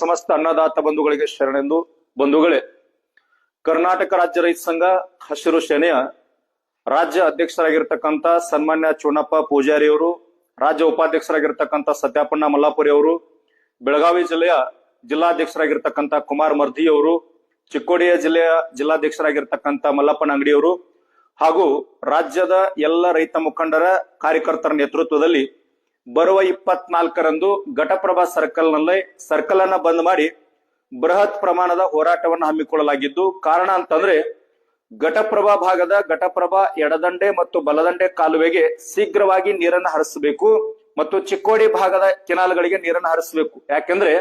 ಸಮಸ್ತ ಅನ್ನದಾತ ಬಂಧುಗಳಿಗೆ ಶರಣೆಂದು. ಬಂಧುಗಳೇ, ಕರ್ನಾಟಕ ರಾಜ್ಯ ರೈತ ಸಂಘ ಹಸಿರು ಸೇನೆಯ ರಾಜ್ಯ ಅಧ್ಯಕ್ಷರಾಗಿರ್ತಕ್ಕಂಥ ಸನ್ಮಾನ್ಯ ಚೂನಪ್ಪ ಪೂಜಾರಿ ಅವರು, ರಾಜ್ಯ ಉಪಾಧ್ಯಕ್ಷರಾಗಿರ್ತಕ್ಕಂಥ ಸತ್ಯಾಪಣ್ಣ ಮಲ್ಲಾಪುರಿ ಅವರು, ಬೆಳಗಾವಿ ಜಿಲ್ಲೆಯ ಜಿಲ್ಲಾಧ್ಯಕ್ಷರಾಗಿರ್ತಕ್ಕಂಥ ಕುಮಾರ್ ಮರ್ಧಿ ಅವರು, ಚಿಕ್ಕೋಡಿಯ ಜಿಲ್ಲೆಯ ಜಿಲ್ಲಾಧ್ಯಕ್ಷರಾಗಿರ್ತಕ್ಕಂಥ ಮಲ್ಲಪ್ಪನ ಅಂಗಡಿ ಅವರು ಹಾಗೂ ರಾಜ್ಯದ ಎಲ್ಲ ರೈತ ಮುಖಂಡರ ಕಾರ್ಯಕರ್ತರ ನೇತೃತ್ವದಲ್ಲಿ ಬರುವ 24ರಂದು ಘಟಪ್ರಭಾ ಸರ್ಕಲ್ ಅನ್ನ ಬಂದ್ ಮಾಡಿ ಬೃಹತ್ ಪ್ರಮಾಣದ ಹೋರಾಟವನ್ನು ಹಮ್ಮಿಕೊಳ್ಳಲಾಗಿದ್ದು, ಕಾರಣ ಅಂತಂದ್ರೆ ಘಟಪ್ರಭಾ ಭಾಗದ ಘಟಪ್ರಭಾ ಎಡದಂಡೆ ಮತ್ತು ಬಲದಂಡೆ ಕಾಲುವೆಗೆ ಶೀಘ್ರವಾಗಿ ನೀರನ್ನು ಹರಿಸಬೇಕು ಮತ್ತು ಚಿಕ್ಕೋಡಿ ಭಾಗದ ಕೆನಾಲ್ಗಳಿಗೆ ನೀರನ್ನು ಹರಿಸಬೇಕು. ಯಾಕೆಂದ್ರೆ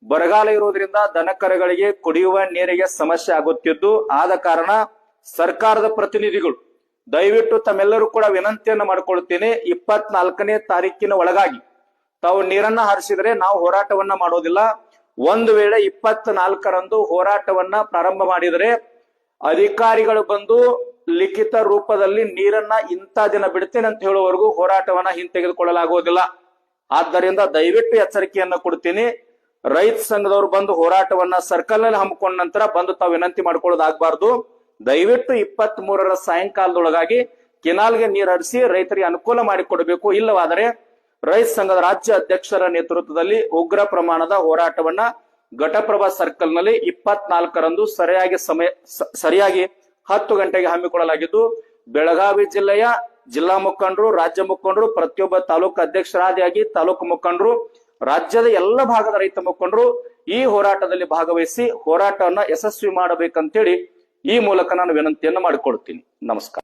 ಬರಗಾಲ ಇರೋದ್ರಿಂದ ದನಕರಗಳಿಗೆ ಕುಡಿಯುವ ನೀರಿಗೆ ಸಮಸ್ಯೆ ಆಗುತ್ತಿದ್ದು, ಆದ ಕಾರಣ ಸರ್ಕಾರದ ಪ್ರತಿನಿಧಿಗಳು ದಯವಿಟ್ಟು ತಮ್ಮೆಲ್ಲರೂ ಕೂಡ ವಿನಂತಿಯನ್ನು ಮಾಡಿಕೊಳ್ಳುತ್ತೇನೆ, 24ನೇ ತಾರೀಕಿನ ಒಳಗಾಗಿ ತಾವು ನೀರನ್ನ ಹರಿಸಿದ್ರೆ ನಾವು ಹೋರಾಟವನ್ನ ಮಾಡೋದಿಲ್ಲ. ಒಂದು ವೇಳೆ 24ರಂದು ಹೋರಾಟವನ್ನ ಪ್ರಾರಂಭ ಮಾಡಿದರೆ ಅಧಿಕಾರಿಗಳು ಬಂದು ಲಿಖಿತ ರೂಪದಲ್ಲಿ ನೀರನ್ನ ಇಂಥ ದಿನ ಬಿಡ್ತೇನೆ ಅಂತ ಹೇಳುವವರೆಗೂ ಹೋರಾಟವನ್ನ ಹಿಂತೆಗೆದುಕೊಳ್ಳಲಾಗುವುದಿಲ್ಲ. ಆದ್ದರಿಂದ ದಯವಿಟ್ಟು ಎಚ್ಚರಿಕೆಯನ್ನ ಕೊಡ್ತೀನಿ. ರೈತ ಸಂಘದವರು ಬಂದು ಹೋರಾಟವನ್ನ ಸರ್ಕಲ್ ನಲ್ಲಿ ಹಮ್ಮಿಕೊಂಡ ನಂತರ ಬಂದು ತಾವು ವಿನಂತಿ ಮಾಡ್ಕೊಳ್ಳೋದಾಗಬಾರ್ದು. ದಯವಿಟ್ಟು 23ರ ಸಾಯಂಕಾಲದೊಳಗಾಗಿ ಕೆನಾಲ್ಗೆ ನೀರು ಹರಿಸಿ ರೈತರಿಗೆ ಅನುಕೂಲ ಮಾಡಿಕೊಡಬೇಕು. ಇಲ್ಲವಾದರೆ ರೈತ ಸಂಘದ ರಾಜ್ಯ ಅಧ್ಯಕ್ಷರ ನೇತೃತ್ವದಲ್ಲಿ ಉಗ್ರ ಪ್ರಮಾಣದ ಹೋರಾಟವನ್ನ ಘಟಪ್ರಭಾ ಸರ್ಕಲ್ ನಲ್ಲಿ 24ರಂದು ಸರಿಯಾಗಿ 10 ಗಂಟೆಗೆ ಹಮ್ಮಿಕೊಳ್ಳಲಾಗಿದ್ದು, ಬೆಳಗಾವಿ ಜಿಲ್ಲೆಯ ಜಿಲ್ಲಾ ಮುಖಂಡರು, ರಾಜ್ಯ ಮುಖಂಡರು, ಪ್ರತಿಯೊಬ್ಬ ತಾಲೂಕು ಅಧ್ಯಕ್ಷರಾದಿಯಾಗಿ ತಾಲೂಕು ಮುಖಂಡರು, ರಾಜ್ಯದ ಎಲ್ಲ ಭಾಗದ ರೈತ ಮುಖಂಡರು ಈ ಹೋರಾಟದಲ್ಲಿ ಭಾಗವಹಿಸಿ ಹೋರಾಟವನ್ನ ಯಶಸ್ವಿ ಮಾಡಬೇಕಂತೇಳಿ ಈ ಮೂಲಕ ನಾನು ವಿನಂತಿಯನ್ನು ಮಾಡಿಕೊಳ್ತೀನಿ. ನಮಸ್ಕಾರ.